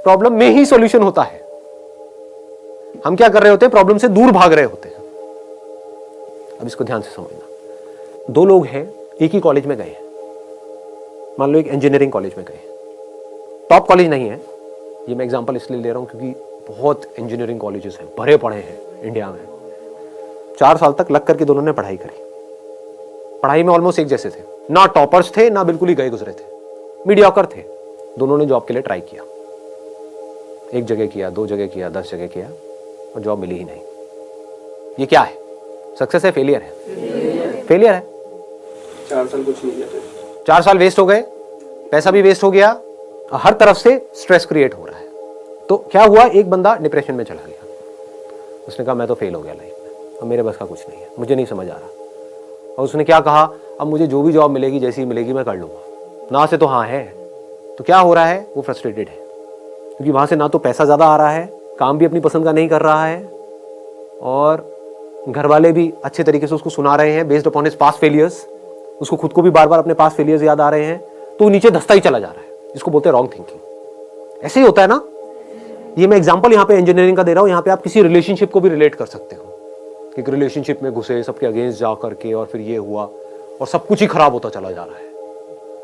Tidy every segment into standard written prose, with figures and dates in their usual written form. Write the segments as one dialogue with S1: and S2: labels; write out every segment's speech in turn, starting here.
S1: Problem में ही solution होता है। हम क्या कर रहे होते हैं, प्रॉब्लम से दूर भाग रहे होते हैं। अब इसको ध्यान से समझना। दो लोग हैं, एक ही कॉलेज में गए हैं, मान लो एक इंजीनियरिंग कॉलेज में गए, टॉप कॉलेज नहीं है, ये मैं एग्जांपल इसलिए ले रहा हूं क्योंकि बहुत इंजीनियरिंग कॉलेजेस हैं, भरे पड़े हैं इंडिया में। 4 साल तक लग करके दोनों ने पढ़ाई करी, पढ़ाई में ऑलमोस्ट एक जैसे थे, ना टॉपर्स थे ना बिल्कुल ही गए गुजरे थे, मीडियोकर थे। दोनों ने जॉब के लिए ट्राई किया, एक जगह किया, 2 जगह किया, 10 जगह किया और जॉब मिली ही नहीं। ये क्या है, सक्सेस है, फेलियर है? फेलियर है।
S2: 4 साल कुछ नहीं किया,
S1: 4 साल वेस्ट हो गए, पैसा भी वेस्ट हो गया, हर तरफ से स्ट्रेस क्रिएट हो रहा है। तो क्या हुआ, एक बंदा डिप्रेशन में चला गया, उसने कहा मैं तो फेल हो गया लाइफ में, अब मेरे बस का कुछ नहीं है, मुझे नहीं समझ आ रहा। और उसने क्या कहा, अब मुझे जो भी जॉब मिलेगी जैसी मिलेगी मैं कर लूंगा, ना से तो हाँ है। तो क्या हो रहा है, वो फ्रस्ट्रेटेड है क्योंकि वहां से ना तो पैसा ज्यादा आ रहा है, काम भी अपनी पसंद का नहीं कर रहा है, और घर वाले भी अच्छे तरीके से उसको सुना रहे हैं based upon his past failures, उसको खुद को भी बार बार अपने पास्ट फेलियर्स याद आ रहे हैं, तो वो नीचे धंसता ही चला जा रहा है। इसको बोलते हैं रॉन्ग थिंकिंग। ऐसे ही होता है ना। ये मैं एग्जांपल यहाँ पे इंजीनियरिंग का दे रहा हूँ, यहाँ पे आप किसी रिलेशनशिप को भी रिलेट कर सकते हो। एक रिलेशनशिप में घुसे, सबके अगेंस्ट जा करके, और फिर ये हुआ और सब कुछ ही खराब होता चला जा रहा है,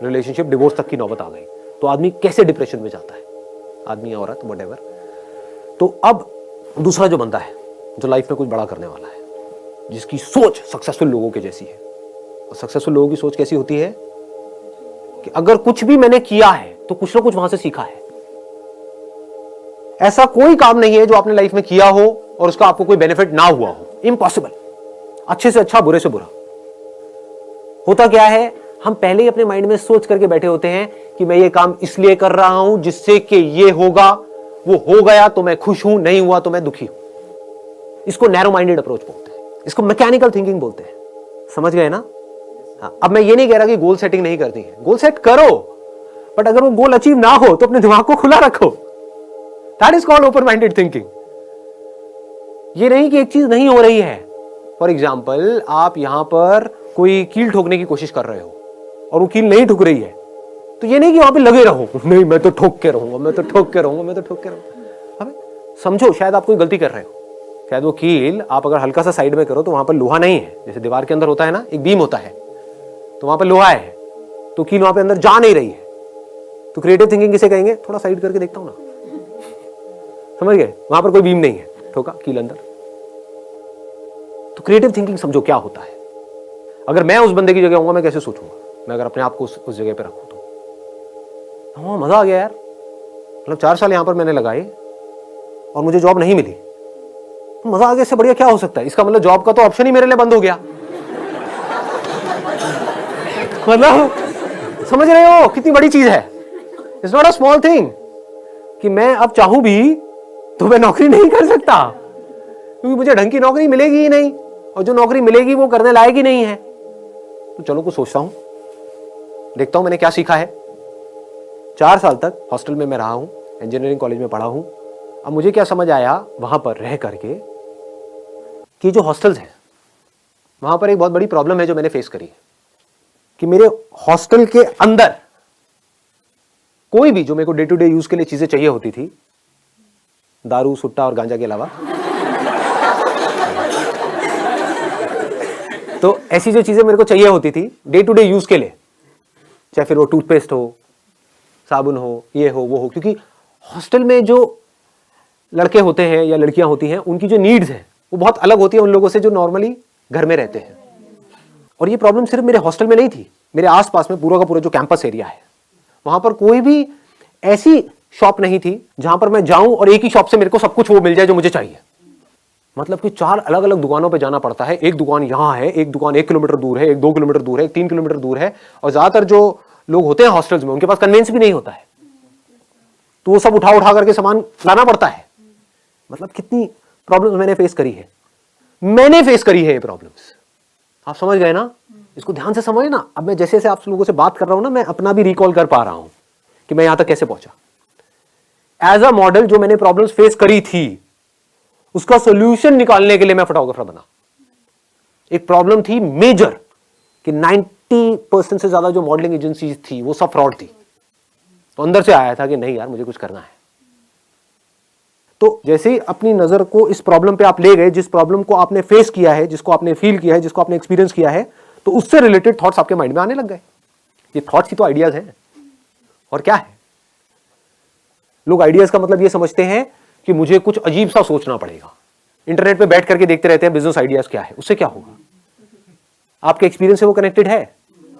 S1: रिलेशनशिप डिवोर्स तक की नौबत आ गई, तो आदमी कैसे डिप्रेशन में जाता है, आदमी या औरत व्हाटएवर। तो अब दूसरा जो बंदा है, जो लाइफ में कुछ बड़ा करने वाला है, जिसकी सोच सक्सेसफुल लोगों के जैसी है, और सक्सेसफुल लोगों की सोच कैसी होती है कि अगर कुछ भी मैंने किया है तो कुछ ना कुछ वहां से सीखा है। ऐसा कोई काम नहीं है जो आपने लाइफ में किया हो और उसका आपको कोई बेनिफिट ना हुआ हो, इम्पॉसिबल। अच्छे से अच्छा, बुरे से बुरा। होता क्या है, हम पहले ही अपने माइंड में सोच करके बैठे होते हैं कि मैं ये काम इसलिए कर रहा हूं जिससे कि ये होगा, वो हो गया तो मैं खुश हूं, नहीं हुआ तो मैं दुखी हूं। इसको नैरो माइंडेड अप्रोच बोलते हैं, इसको मैकेनिकल थिंकिंग बोलते हैं। समझ गए ना। हाँ, अब मैं ये नहीं कह रहा कि गोल सेटिंग नहीं करनी है, गोल सेट करो, बट अगर वो गोल अचीव ना हो तो अपने दिमाग को खुला रखो। That is called open minded thinking. ये नहीं कि एक चीज नहीं हो रही है। फॉर एग्जाम्पल, आप यहां पर कोई कील ठोकने की कोशिश कर रहे हो और वो कील नहीं ठुक रही है, तो ये नहीं कि वहां पे लगे रहो, नहीं मैं तो ठोक के रहूंगा, मैं तो ठोक के रहूंगा, मैं तो ठोक के रहूंगा। समझो, शायद आप कोई गलती कर रहे हो, शायद वो कील आप अगर हल्का सा साइड में करो तो वहां पर लोहा नहीं है, जैसे दीवार के अंदर होता है ना, एक बीम होता है, तो वहां पर लोहा है, तो कील वहां पे अंदर जा नहीं रही है। तो क्रिएटिव थिंकिंग किसे कहेंगे, थोड़ा साइड करके देखता हूं ना, समझ गए, वहां पर कोई बीम नहीं है, ठोका कील अंदर। तो क्रिएटिव थिंकिंग समझो क्या होता है। अगर मैं उस बंदे की जगह होऊंगा, मैं कैसे सोचूंगा, मैं अगर अपने आप को उस जगह पे रखूं तो हाँ मजा आ गया यार, मतलब 4 साल यहां पर मैंने लगाए और मुझे जॉब नहीं मिली, तो मजा आ गया, इससे बढ़िया क्या हो सकता है। इसका मतलब जॉब का तो ऑप्शन ही मेरे लिए बंद हो गया। मतलब समझ रहे हो कितनी बड़ी चीज है। It's not a small thing कि मैं अब चाहूं भी तो मैं नौकरी नहीं कर सकता, क्योंकि मुझे ढंग की नौकरी मिलेगी ही नहीं, और जो नौकरी मिलेगी वो करने लायक ही नहीं है। तो चलो कुछ सोचता हूं, देखता हूं मैंने क्या सीखा है। 4 साल तक हॉस्टल में मैं रहा हूं, इंजीनियरिंग कॉलेज में पढ़ा हूं। अब मुझे क्या समझ आया वहां पर रह करके कि जो हॉस्टल्स हैं वहां पर एक बहुत बड़ी प्रॉब्लम है जो मैंने फेस करी, कि मेरे हॉस्टल के अंदर कोई भी जो मेरे को डे टू डे यूज के लिए चीजें चाहिए होती थी, दारू, सुट्टा और गांजा के अलावा, तो ऐसी जो चीजें मेरे को चाहिए होती थी डे टू डे यूज के लिए, चाहे फिर वो टूथपेस्ट हो, साबुन हो, ये हो, वो हो, क्योंकि हॉस्टल में जो लड़के होते हैं या लड़कियां होती हैं, उनकी जो नीड्स हैं वो बहुत अलग होती है उन लोगों से जो नॉर्मली घर में रहते हैं। और ये प्रॉब्लम सिर्फ मेरे हॉस्टल में नहीं थी, मेरे आसपास में पूरा का पूरा जो कैंपस एरिया है, वहां पर कोई भी ऐसी शॉप नहीं थी जहां पर मैं जाऊं और एक ही शॉप से मेरे को सब कुछ वो मिल जाए जो मुझे चाहिए। मतलब कि 4 अलग अलग दुकानों पे जाना पड़ता है। एक दुकान यहां है, एक दुकान 1 किलोमीटर दूर है, एक 2 किलोमीटर दूर है, एक 3 किलोमीटर दूर है, और ज्यादातर जो लोग होते हैं हॉस्टल्स में उनके पास कन्वेंस भी नहीं होता है, तो वो सब उठा करके सामान लाना पड़ता है। मतलब कितनी प्रॉब्लम्स मैंने फेस करी है, मैंने फेस करी है ये प्रॉब्लम्स। आप समझ गए ना, इसको ध्यान से समझे ना। अब मैं जैसे जैसे आप लोगों से बात कर रहा हूं ना, मैं अपना भी रिकॉल कर पा रहा हूं कि मैं यहां तक कैसे पहुंचा। एज अ मॉडल जो मैंने प्रॉब्लम्स फेस करी थी उसका सोल्यूशन निकालने के लिए मैं फोटोग्राफर बना। एक प्रॉब्लम थी मेजर कि 90% से ज्यादा जो मॉडलिंग एजेंसीज थी वो सब फ्रॉड थी। तो अंदर से आया था कि नहीं यार मुझे कुछ करना है, तो जैसे ही अपनी नजर को इस प्रॉब्लम पे आप ले गए, जिस प्रॉब्लम को आपने फेस किया है, जिसको आपने फील किया है, जिसको आपने एक्सपीरियंस किया है, तो उससे रिलेटेड थॉट्स आपके माइंड में आने लग गए। ये थॉट्स ही तो आइडियाज हैं, और क्या है। लोग आइडियाज का मतलब ये समझते हैं कि मुझे कुछ अजीब सा सोचना पड़ेगा। इंटरनेट पे बैठ करके देखते रहते हैं बिजनेस आइडियाज क्या है, उससे क्या होगा। आपके एक्सपीरियंस से वो कनेक्टेड है,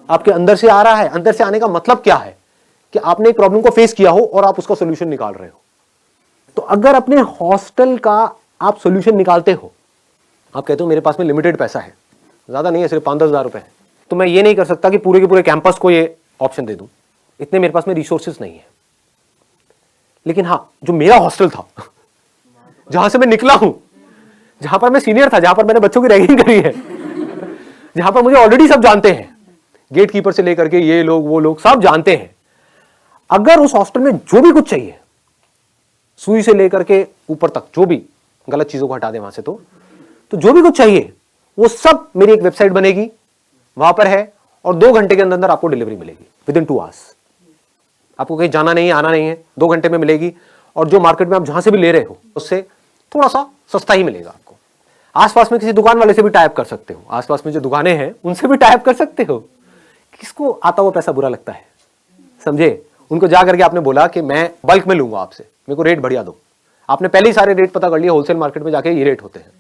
S1: आपके अंदर से आ रहा है। अंदर से आने का मतलब क्या है कि आपने एक प्रॉब्लम को फेस किया हो और आप उसका सोल्यूशन निकाल रहे हो। तो अगर अपने हॉस्टल का आप सोल्यूशन निकालते हो, आप कहते हो मेरे पास में लिमिटेड पैसा है, ज्यादा नहीं है, सिर्फ 5-10 हज़ार रुपए है, तो मैं ये नहीं कर सकता कि पूरे के पूरे कैंपस को ये ऑप्शन दे दूं, इतने मेरे पास में रिसोर्सेज नहीं है। लेकिन हाँ, जो मेरा हॉस्टल था, जहां से मैं निकला हूं, जहां पर मैं सीनियर था, जहां पर मैंने बच्चों की रैगिंग करी है, जहां पर मुझे ऑलरेडी सब जानते हैं, गेट कीपर से लेकर के ये लोग वो लोग सब जानते हैं। अगर उस हॉस्टल में जो भी कुछ चाहिए, सुई से लेकर के ऊपर तक, जो भी गलत चीजों को हटा दें वहां से, तो जो भी कुछ चाहिए वो सब मेरी एक वेबसाइट बनेगी, वहां पर है, और 2 घंटे के अंदर अंदर आपको डिलीवरी मिलेगी, विदिन 2 आवर्स। आपको कहीं जाना नहीं है, आना नहीं है, 2 घंटे में मिलेगी। और जो मार्केट में आप जहां से भी ले रहे हो उससे थोड़ा सा सस्ता ही मिलेगा आपको। आसपास में किसी दुकान वाले से भी टाइप कर सकते हो, आसपास में जो दुकानें हैं उनसे भी टाइप कर सकते हो। किसको आता हुआ पैसा बुरा लगता है, समझे। उनको जा करके आपने बोला कि मैं बल्क में लूंगा आपसे, मेरे को रेट बढ़िया दो। आपने पहले ही सारे रेट पता कर लिए, होलसेल मार्केट में जाके ये रेट होते हैं।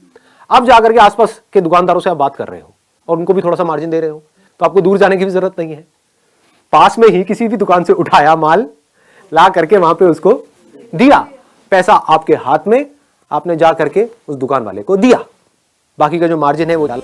S1: अब जाकर के आसपास के दुकानदारों से आप बात कर रहे हो और उनको भी थोड़ा सा मार्जिन दे रहे हो, तो आपको दूर जाने की भी जरूरत नहीं है। पास में ही किसी भी दुकान से उठाया माल, ला करके वहां पे उसको दिया, पैसा आपके हाथ में, आपने जा करके उस दुकान वाले को दिया, बाकी का जो मार्जिन है वो डाल